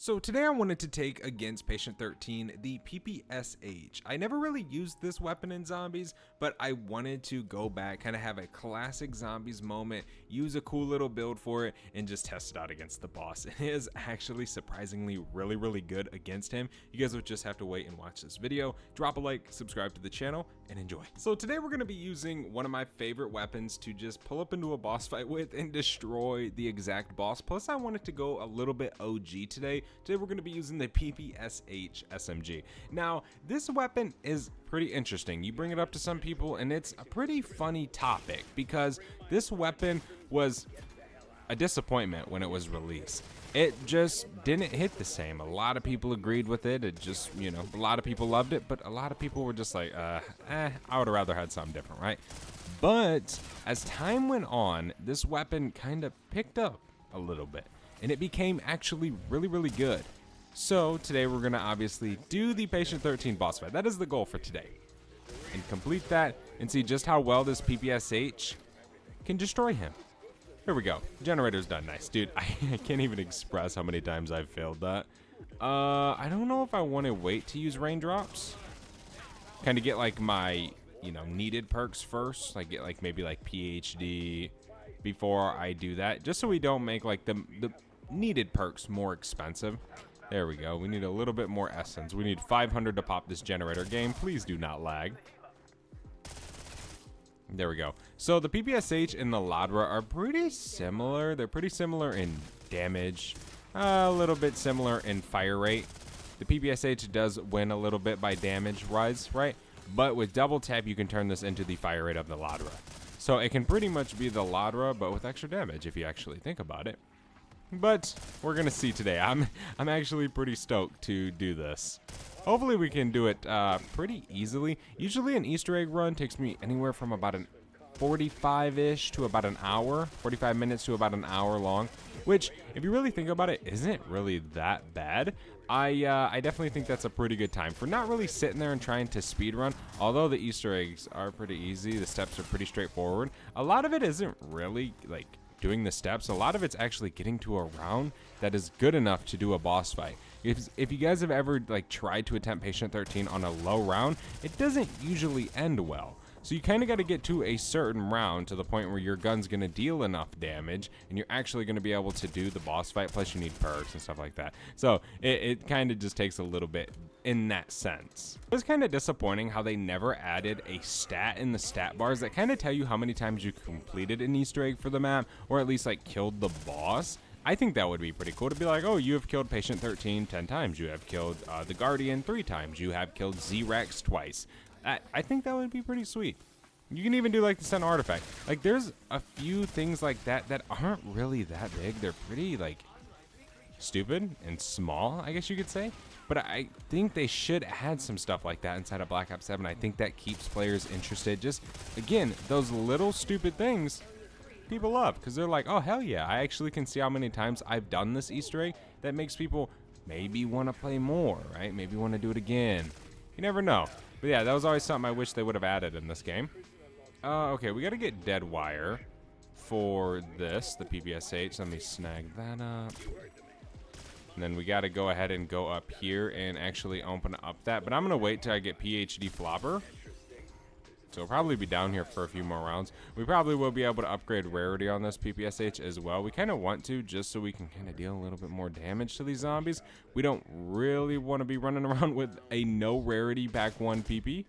So today I wanted to take against Patient 13 the PPSH. I never really used this weapon in zombies, but I wanted to go back, kind of have a classic zombies moment, use a cool little build for it, and just test it out against the boss. It is actually surprisingly really good against him. You guys would just have to wait and watch this video. Drop a like, subscribe to the channel, and enjoy. So today we're going to be using one of my favorite weapons to just pull up into a boss fight with and destroy the exact boss. Plus I wanted to go a little bit OG today. Today we're going to be using the PPSH SMG. Now, this weapon is pretty interesting. You bring it up to some people and it's a pretty funny topic because this weapon was a disappointment when it was released. It just didn't hit the same. A lot of people agreed with it. It just, you know, a lot of people loved it, but a lot of people were just like, I would have rather had something different, right? But as time went on, this weapon kind of picked up a little bit. And it became actually really good. So today we're gonna obviously do the Patient 13 boss fight. That is the goal for today. And complete that and see just how well this PPSH can destroy him. Here we go. Generator's done. Nice. Dude, I can't even express how many times I've failed that. I don't know if I want to wait to use raindrops. Kind of get like my, you know, needed perks first. Like get like maybe like PhD before I do that. Just so we don't make like the needed perks more expensive. There we go. We need a little bit more essence. We need 500 to pop this generator. Game, please do not lag. There we go. So the PPSH and the Ladra are pretty similar. They're pretty similar in damage, a little bit similar in fire rate. The PPSH does win a little bit by damage rise, right? But with double tap, you can turn this into the fire rate of the Ladra. So it can pretty much be the Ladra, but with extra damage if you actually think about it. But we're gonna see today. I'm actually pretty stoked to do this. Hopefully we can do it pretty easily. Usually an Easter egg run takes me anywhere from about an 45-ish to about an hour, 45 minutes to about an hour long, which if you really think about it isn't really that bad. I definitely think that's a pretty good time for not really sitting there and trying to speed run. Although the Easter eggs are pretty easy, the steps are pretty straightforward. A lot of it isn't really like doing the steps. A lot of it's actually getting to a round that is good enough to do a boss fight. If you guys have ever like tried to attempt Patient 13 on a low round, it doesn't usually end well. So you kind of got to get to a certain round to the point where your gun's going to deal enough damage and you're actually going to be able to do the boss fight. Plus you need perks and stuff like that. So it kind of just takes a little bit in that sense. It was kind of disappointing how they never added a stat in the stat bars that kind of tell you how many times you completed an Easter egg for the map or at least like killed the boss. I think that would be pretty cool to be like, oh, you have killed Patient 13 10 times. You have killed the Guardian 3 times. You have killed Z-Rex twice. I think that would be pretty sweet. You can even do like the Sun Artifact. Like there's a few things like that that aren't really that big. They're pretty like stupid and small, I guess you could say. But I think they should add some stuff like that inside of Black Ops 7. I think that keeps players interested. Just, again, those little stupid things people love. Because they're like, oh, hell yeah. I actually can see how many times I've done this Easter egg. That makes people maybe want to play more, right? Maybe want to do it again. You never know. But yeah, that was always something I wish they would have added in this game. Okay, we got to get dead wire for this, the PPSH. Let me snag that up. And then we got to go ahead and go up here and actually open up that. But I'm going to wait till I get PhD Flopper. So we'll probably be down here for a few more rounds. We probably will be able to upgrade rarity on this PPSH as well. We kind of want to just so we can kind of deal a little bit more damage to these zombies. We don't really want to be running around with a no rarity back 1 PP.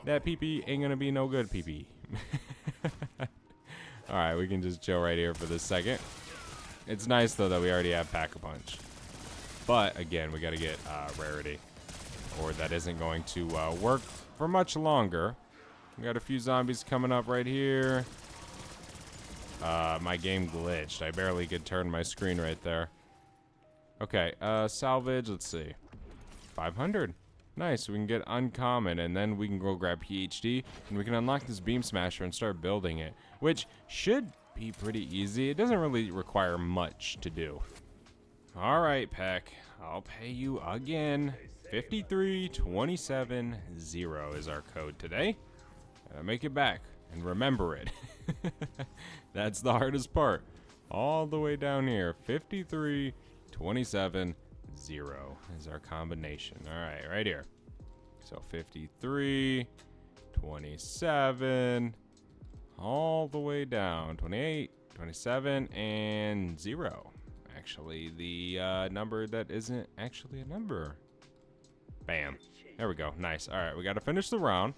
That PP ain't going to be no good PP. Alright, we can just chill right here for this second. It's nice though that we already have Pack-a-Punch. But again, we got to get rarity. Or that isn't going to work for much longer. We got a few zombies coming up right here. My game glitched. I barely could turn my screen right there. Okay, salvage, let's see. 500. Nice, we can get uncommon and then we can go grab PhD and we can unlock this beam smasher and start building it, which should be pretty easy. It doesn't really require much to do. All right, Peck, I'll pay you again. 53270 is our code today. Make it back and remember it. That's the hardest part. All the way down here, 53 27, 0 is our combination. All right, right here. So 53, 27, all the way down. 28, 27, and 0. Actually, the number that isn't actually a number. Bam. There we go. Nice. All right, we got to finish the round.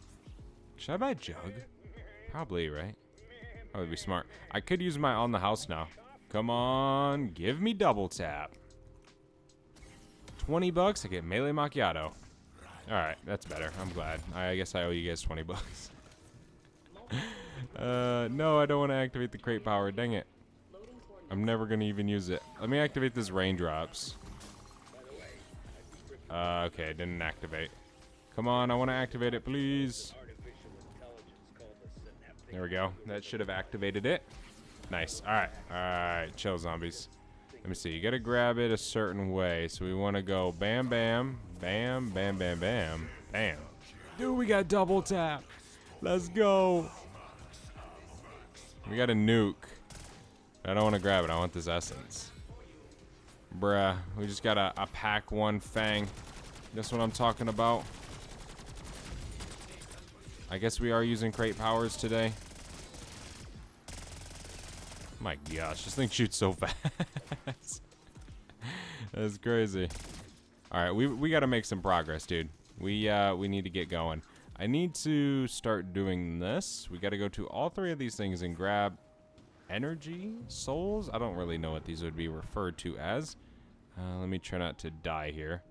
Should I buy a jug? Probably, right? Probably be smart. I could use my on the house now. Come on, give me double tap. 20 bucks, I get melee macchiato. All right, that's better. I'm glad. I guess I owe you guys 20 bucks. No, I don't want to activate the crate power. Dang it. I'm never going to even use it. Let me activate this raindrops. Okay, it didn't activate. Come on, I want to activate it, please. There we go. That should have activated it. Nice. All right. All right. Chill, zombies. Let me see. You got to grab it a certain way. So we want to go bam, bam, bam, bam, bam, bam, bam. Dude, we got double tap. Let's go. We got a nuke. I don't want to grab it. I want this essence. Bruh. We just got a pack one fang. That's what I'm talking about. I guess we are using crate powers today. My gosh, this thing shoots so fast. That's crazy. All right, we got to make some progress, dude. We need to get going. I need to start doing this. We got to go to all three of these things and grab energy souls. I don't really know what these would be referred to as. Let me try not to die here.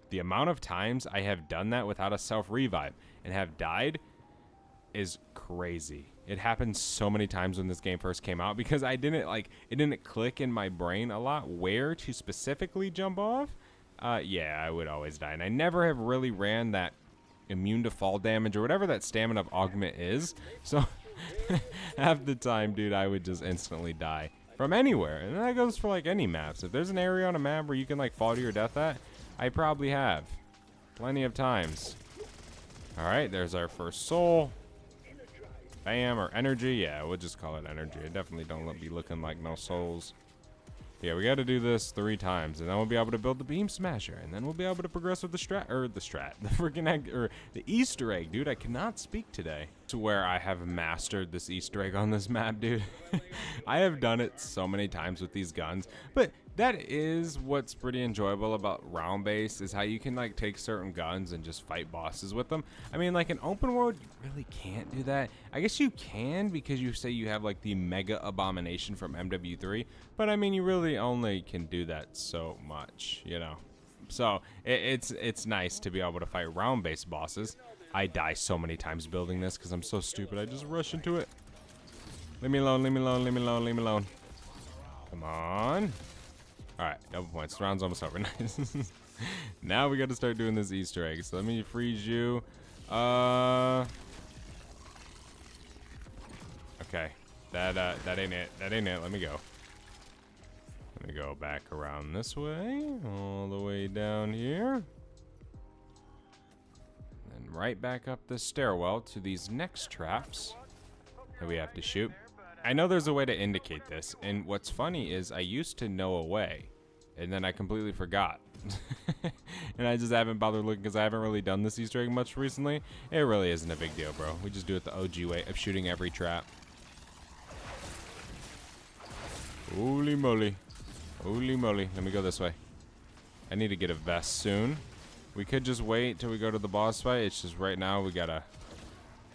The amount of times I have done that without a self-revive and have died is crazy. It happened so many times when this game first came out because I didn't it didn't click in my brain a lot where to specifically jump off. Yeah, I would always die. And I never have really ran that immune to fall damage or whatever that stamina of augment is. So half the time, dude, I would just instantly die from anywhere. And that goes for like any maps. If there's an area on a map where you can like fall to your death at, I probably have. Plenty of times. Alright, there's our first soul. Bam, or energy. Yeah, we'll just call it energy. I definitely don't be looking like no souls. Yeah, we got to do this 3 times, and then we'll be able to build the beam smasher, and then we'll be able to progress with the the freaking egg, or the Easter egg, dude. I cannot speak today. To where I have mastered this Easter egg on this map, dude. I have done it so many times with these guns, but that is what's pretty enjoyable about round base is how you can like take certain guns and just fight bosses with them. I mean, like in open world, you really can't do that. I guess you can because you say you have like the mega abomination from MW3, but I mean, you really only can do that so much, you know. So it's nice to be able to fight round based bosses. I die so many times building this because I'm so stupid. I just rush into it. Leave me alone, leave me alone, leave me alone, leave me alone. Come on. Alright, double points. Round's almost over. Nice. Now we got to start doing this Easter egg. So let me freeze you. Okay. That ain't it. That ain't it. Let me go. Let me go back around this way. All the way down here. And right back up the stairwell to these next traps that we have to shoot. I know there's a way to indicate this, and what's funny is I used to know a way, and then I completely forgot. And I just haven't bothered looking because I haven't really done this Easter egg much recently. It really isn't a big deal, bro. We just do it the OG way of shooting every trap. Holy moly. Holy moly. Let me go this way. I need to get a vest soon. We could just wait till we go to the boss fight. It's just right now we gotta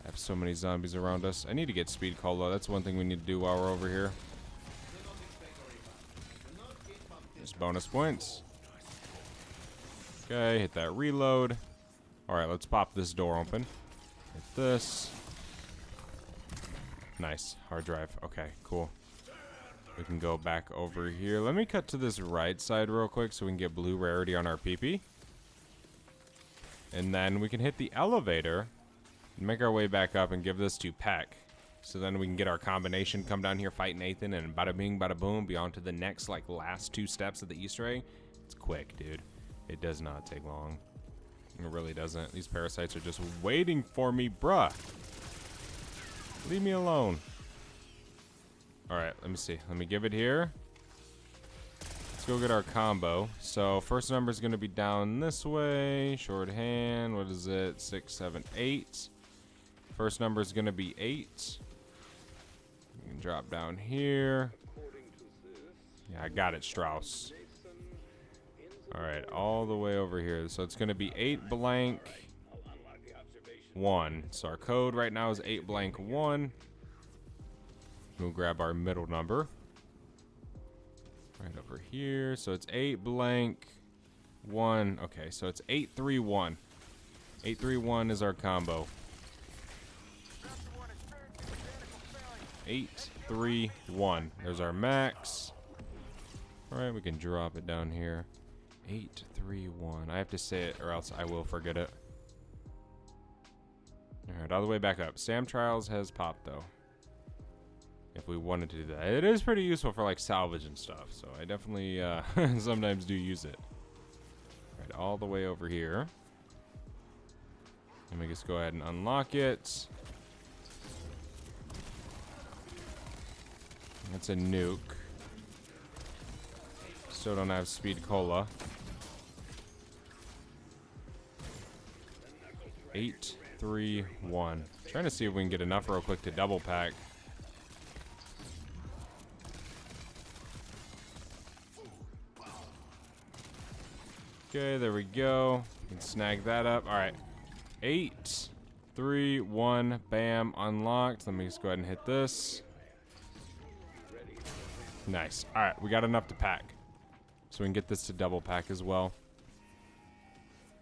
have so many zombies around us. I need to get speed colo. That's one thing we need to do while we're over here. Just bonus points. Okay, hit that reload. Alright, let's pop this door open. Hit this. Nice. Hard drive. Okay, cool. We can go back over here. Let me cut to this right side real quick so we can get blue rarity on our PP. And then we can hit the elevator and make our way back up and give this to Peck. So then we can get our combination, come down here, fight Nathan, and bada bing, bada boom, be on to the next, like, last 2 steps of the Easter egg. It's quick, dude. It does not take long. It really doesn't. These parasites are just waiting for me, bruh. Leave me alone. Alright, let me see. Let me give it here. Let's go get our combo. So first number is going to be down this way. Shorthand. What is it? 6, 7, 8. First number is going to be 8. You can drop down here. Yeah, I got it, Strauss. All right, all the way over here. So it's going to be 8 blank 1. So our code right now is 8 blank 1. We'll grab our middle number. Right over here. So it's 8 blank 1. Okay, so it's 831. 831 is our combo. 831. There's our max. All right, we can drop it down here. 831. I have to say it or else I will forget it. All right, all the way back up. Sam Trials has popped though. If we wanted to do that, it is pretty useful for like salvage and stuff. So I definitely sometimes do use it. All right, all the way over here. Let me just go ahead and unlock it. That's a nuke. Still don't have speed cola. 831. Trying to see if we can get enough real quick to double pack. Okay, there we go. We can snag that up. All right. 8, 3, 1. Bam. Unlocked. Let me just go ahead and hit this. Nice. All right. We got enough to pack. So we can get this to double pack as well.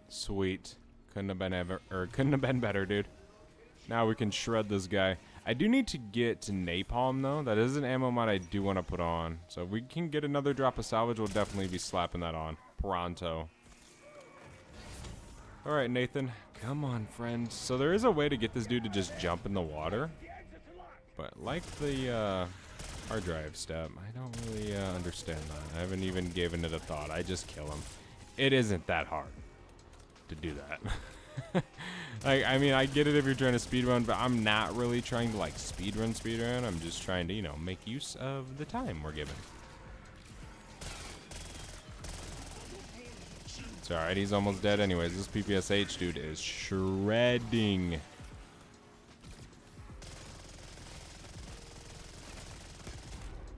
Sweet. Couldn't have been better, dude. Now we can shred this guy. I do need to get to napalm though. That is an ammo mod I do want to put on. So if we can get another drop of salvage, we'll definitely be slapping that on. Pronto. All right, Nathan. Come on, friend. So there is a way to get this dude to just jump in the water. But like the hard drive step, I don't really understand that. I haven't even given it a thought. I just kill him. It isn't that hard to do that. Like, I mean, I get it if you're trying to speedrun, but I'm not really trying to like speedrun. I'm just trying to, you know, make use of the time we're given. It's alright, he's almost dead anyways. This PPSH dude is shredding.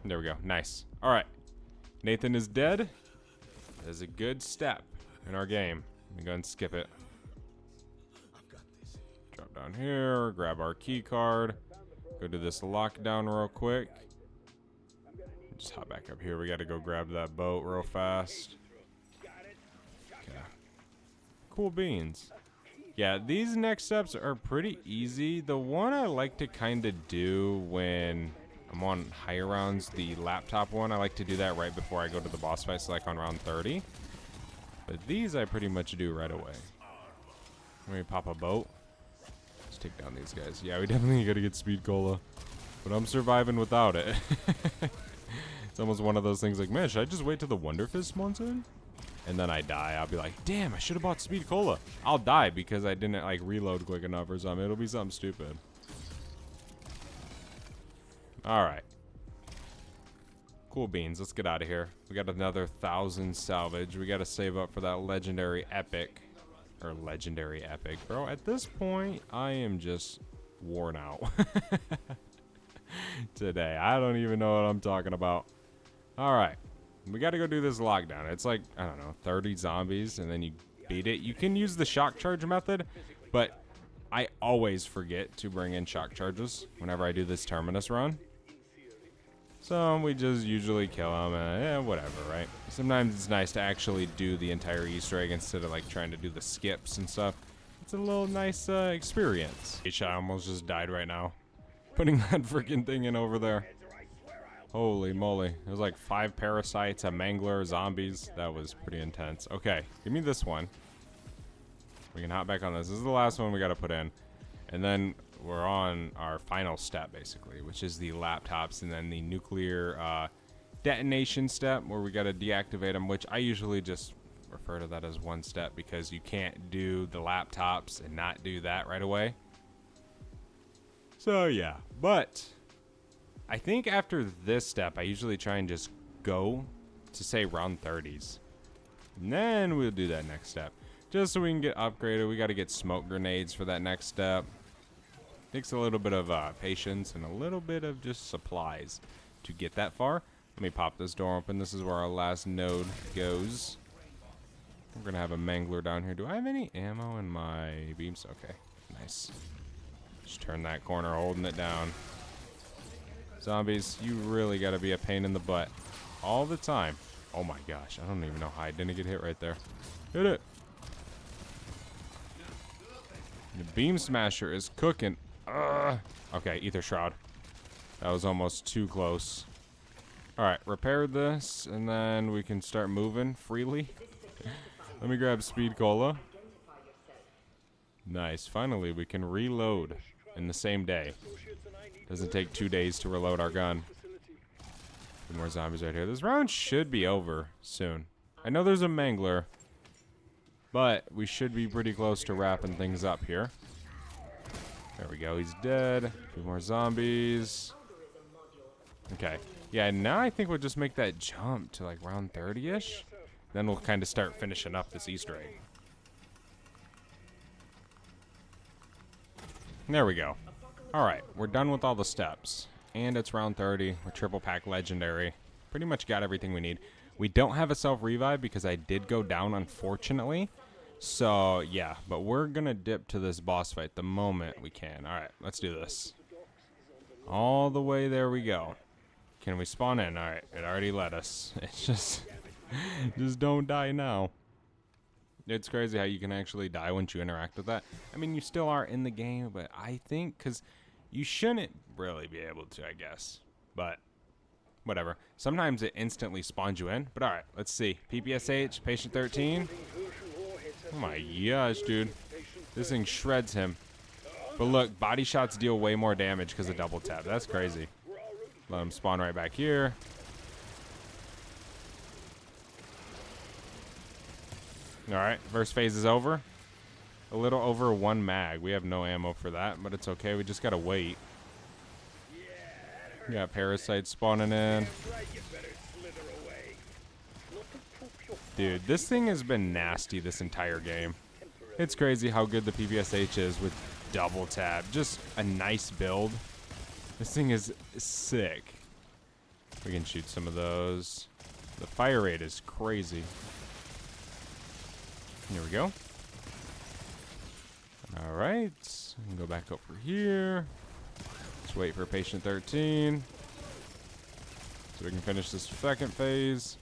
There we go. Nice. Alright. Nathan is dead. That is a good step in our game. Let me go and skip it. Drop down here. Grab our key card. Go to this lockdown real quick. Just hop back up here. We got to go grab that boat real fast. Okay. Cool beans. Yeah, these next steps are pretty easy. The one I like to kind of do when I'm on higher rounds, the laptop one, I like to do that right before I go to the boss fight, so like on round 30. But these I pretty much do right away. Let me pop a boat. Let's take down these guys. Yeah, we definitely gotta get speed cola. But I'm surviving without it. It's almost one of those things like, man, should I just wait till the Wonder Fist spawns in? And then I die. I'll be like, damn, I should have bought speed cola. I'll die because I didn't like reload quick enough or something. It'll be something stupid. Alright. Cool beans. Let's get out of here. We got another 1,000 salvage. We got to save up for that legendary epic. Or legendary epic. Bro, at this point, I am just worn out. Today. I don't even know what I'm talking about. Alright. We got to go do this lockdown. It's like, I don't know, 30 zombies, and then you beat it. You can use the shock charge method, but I always forget to bring in shock charges whenever I do this Terminus run. So we just usually kill them, and whatever, right? Sometimes it's nice to actually do the entire Easter egg instead of like trying to do the skips and stuff. It's a little nice experience. I almost just died right now. Putting that freaking thing in over there. Holy moly. There's like 5 parasites, a mangler, zombies. That was pretty intense. Okay, give me this one. We can hop back on this. This is the last one we got to put in. And then we're on our final step, basically, which is the laptops and then the nuclear detonation step where we got to deactivate them, which I usually just refer to that as one step because you can't do the laptops and not do that right away. So, yeah. But I think after this step, I usually try and just go to say round 30s. And then we'll do that next step. Just so we can get upgraded, we got to get smoke grenades for that next step. Takes a little bit of patience and a little bit of just supplies to get that far. Let me pop this door open. This is where our last node goes. We're going to have a mangler down here. Do I have any ammo in my beams? Okay, nice. Just turn that corner, holding it down. Zombies, you really got to be a pain in the butt all the time. Oh my gosh, I don't even know how I didn't get hit right there. Hit it. The beam smasher is cooking. Okay, ether shroud. That was almost too close. Alright, repair this, and then we can start moving freely. Let me grab speed cola. Nice, finally we can reload in the same day. Doesn't take 2 days to reload our gun. Two more zombies right here. This round should be over soon. I know there's a mangler, but we should be pretty close to wrapping things up here. There we go, he's dead. 2 more zombies. Okay, yeah, now I think we'll just make that jump to like round 30-ish. Then we'll kind of start finishing up this Easter egg. There we go. Alright, we're done with all the steps. And it's round 30. We're triple pack legendary. Pretty much got everything we need. We don't have a self-revive because I did go down, unfortunately. So, yeah. But we're going to dip to this boss fight the moment we can. Alright, let's do this. All the way there we go. Can we spawn in? Alright, it already let us. It's just... just don't die now. It's crazy how you can actually die once you interact with that. I mean, you still are in the game, but I think... because you shouldn't really be able to, I guess. But... whatever. Sometimes it instantly spawns you in. But alright, let's see. PPSH, patient 13. Oh my gosh, dude. This thing shreds him. But look, body shots deal way more damage because of double tap. That's crazy. Let him spawn right back here. Alright, first phase is over. A little over 1 mag. We have no ammo for that, but it's okay. We just gotta wait. We got parasites spawning in. Dude, this thing has been nasty this entire game. It's crazy how good the PPSH is with double tap. Just a nice build. This thing is sick. We can shoot some of those. The fire rate is crazy. Here we go. Alright. We can go back over here. Let's wait for patient 13. So we can finish this second phase.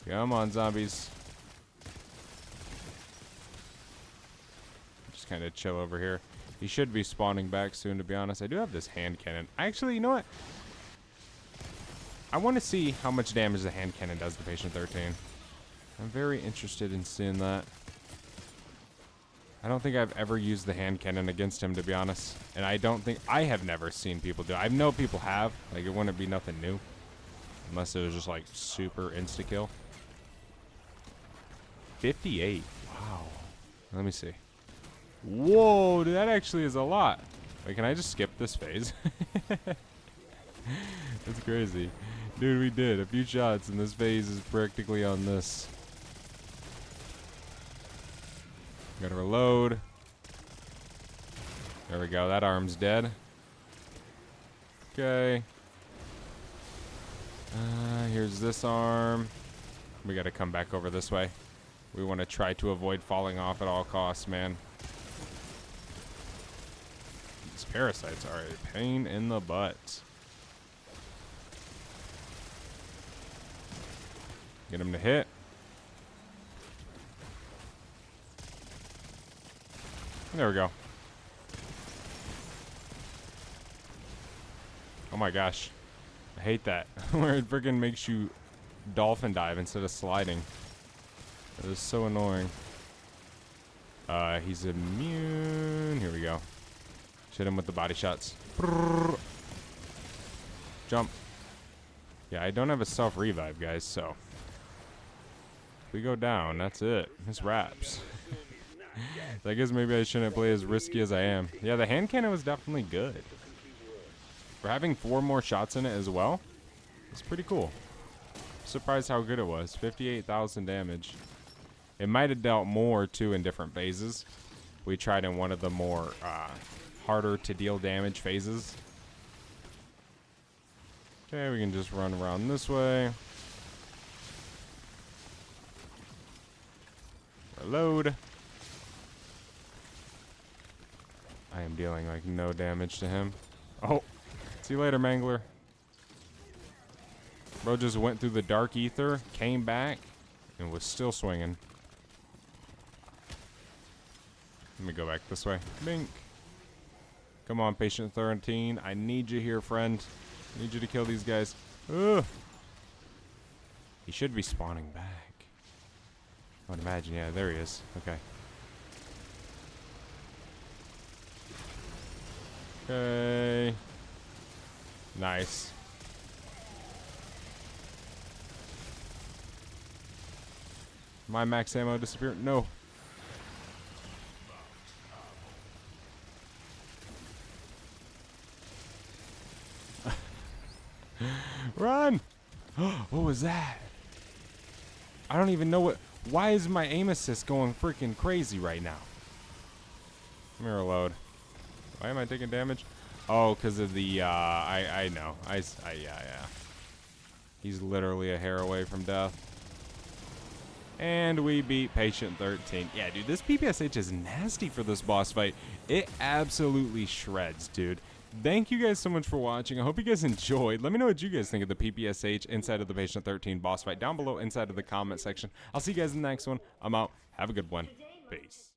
Come on, zombies. Just kind of chill over here. He should be spawning back soon, to be honest. I do have this hand cannon. Actually, you know what? I want to see how much damage the hand cannon does to patient 13. I'm very interested in seeing that. I don't think I've ever used the hand cannon against him, to be honest. And I don't think... I have never seen people do it. I know people have. Like, it wouldn't be nothing new. Unless it was just, like, super insta-kill. 58. Wow. Let me see. Whoa, dude, that actually is a lot. Wait, can I just skip this phase? That's crazy. Dude, we did a few shots, and this phase is practically on this. Gotta reload. There we go. That arm's dead. Okay. Here's this arm. We gotta come back over this way. We want to try to avoid falling off at all costs, man. These parasites are a pain in the butt. Get him to hit. There we go. Oh my gosh. I hate that. Where it freaking makes you dolphin dive instead of sliding. That is so annoying. He's immune. Here we go. Hit him with the body shots. Jump. Yeah, I don't have a self-revive, guys, so. If we go down, that's it. This wraps. So I guess maybe I shouldn't play as risky as I am. Yeah, the hand cannon was definitely good. For having 4 more shots in it as well, it's pretty cool. Surprised how good it was. 58,000 damage. It might have dealt more, too, in different phases. We tried in one of the more harder to deal damage phases. Okay, we can just run around this way. Reload. I am dealing like no damage to him. Oh, see you later, Mangler. Bro just went through the dark ether, came back, and was still swinging. Let me go back this way. Bink. Come on, Patient 13. I need you here, friend. I need you to kill these guys. Ugh. He should be spawning back. I would imagine. Yeah, there he is. Okay. Okay. Nice. My max ammo disappeared? No. Run! What was that? I don't even know what... Why is my aim assist going freaking crazy right now? Let me reload. Why am I taking damage? Oh, because of the, I know. Yeah. He's literally a hair away from death. And we beat Patient 13. Yeah, dude, this PPSH is nasty for this boss fight. It absolutely shreds, dude. Thank you guys so much for watching. I hope you guys enjoyed. Let me know what you guys think of the PPSH inside of the Patient 13 boss fight down below inside of the comment section. I'll see you guys in the next one. I'm out. Have a good one. Peace.